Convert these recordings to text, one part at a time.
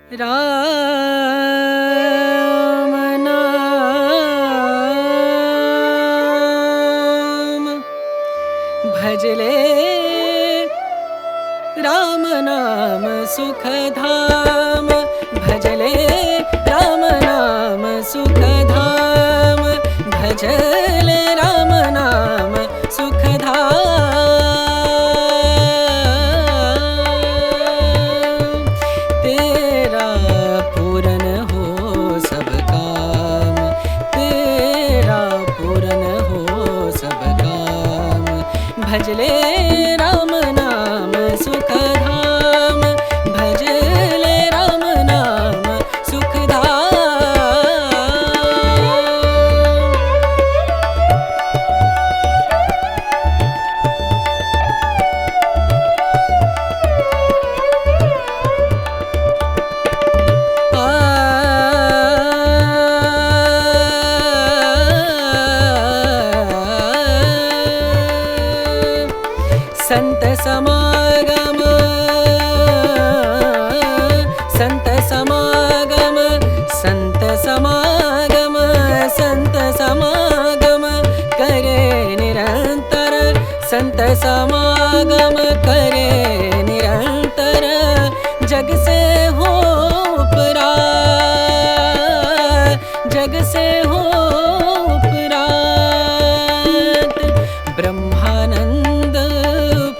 राम नाम भजले राम नाम सुखधाम भजले राम नाम सुखधाम भजले राम नाम सुखधाम तेरा पूरन हो सब काम तेरा पूरन हो सब काम भजले राम नाम सुखधाम भजले राम नाम सुखधाम संत समागम संत समागम संत समागम संत समागम करे निरंतर संत समागम करे निरंतर जग से हो उपरात जग से हो उपरात ब्रह्मानंद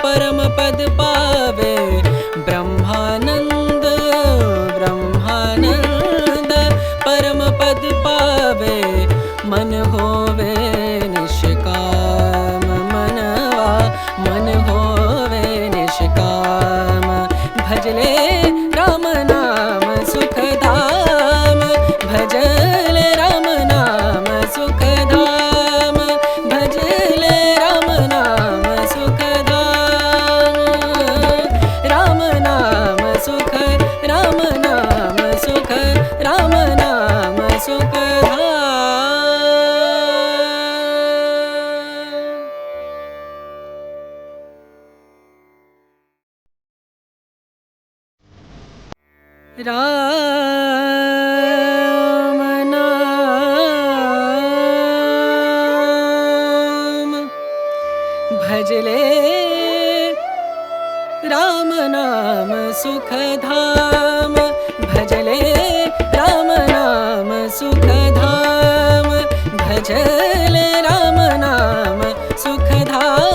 परम पद पावे ब्रह्मानंद ब्रह्मानंद परम पद पावे मन होवे निष्काम मनवा मन होवे निष्काम भजले राम नाम सुखधाम भजले राम नाम सुखधाम भजले राम नाम सुखधाम राम नाम सुख राम नाम सुख राम नाम सुखधाम राम नाम भजले राम नाम सुखधाम भजले राम नाम सुखधाम भजले राम नाम सुखधाम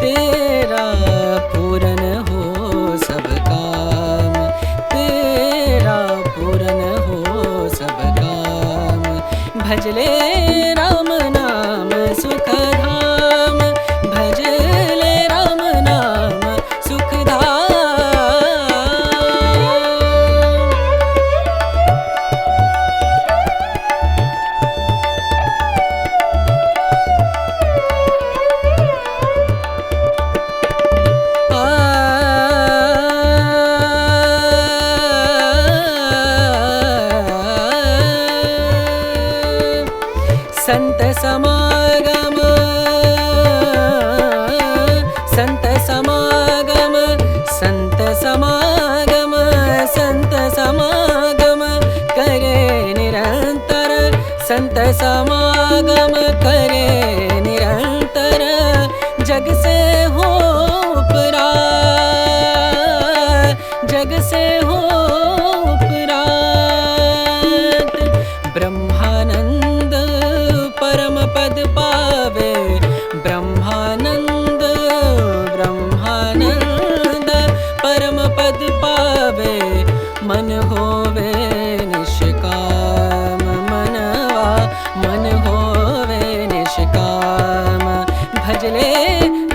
तेरा पूरन हो सब काम तेरा पूरन हो सब काम भजले राम नाम सुखधाम भजले राम नाम सुखधाम संत समागम संत समागम संत समागम संत समागम करे निरंतर संत समागम करे निरंतर जग से हो उपरात जग से हो उपरात ब्रह्मानंद परम पद पावे ब्रह्मानंद ब्रह्मानंद परम पद पावे मन होवे निष्काम मनवा मन होवे निष्काम भजले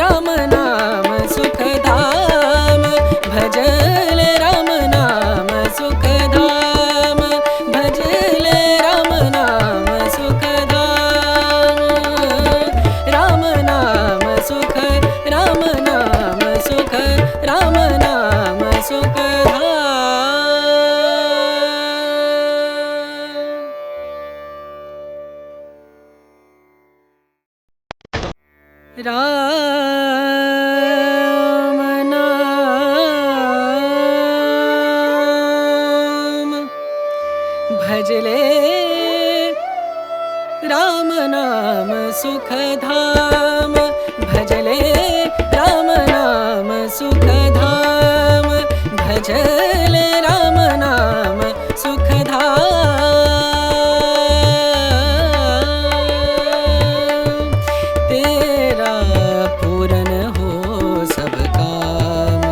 राम नाम सुखधाम भजले राम नाम सुखधाम भजले राम नाम सुखधाम राम नाम सुख राम नाम सुख राम नाम सुखधाम राम भजले राम नाम सुखधाम। तेरा पूरन हो सब काम,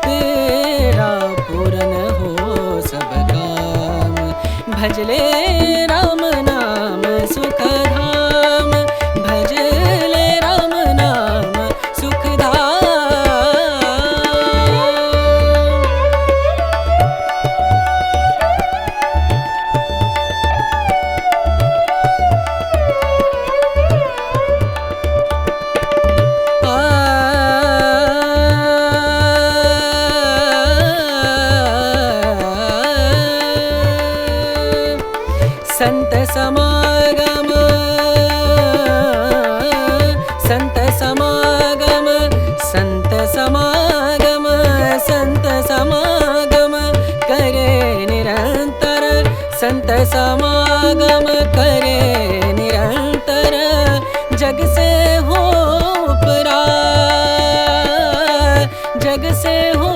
तेरा पूरन हो सब काम। भजले राम नाम सुखधाम, भजले राम नाम सुखधाम। संत समागम, संत समागम, संत समागम, संत समागम करे निरंतर, संत समागम करे निरंतर। जग से हो उपरा, जग से हो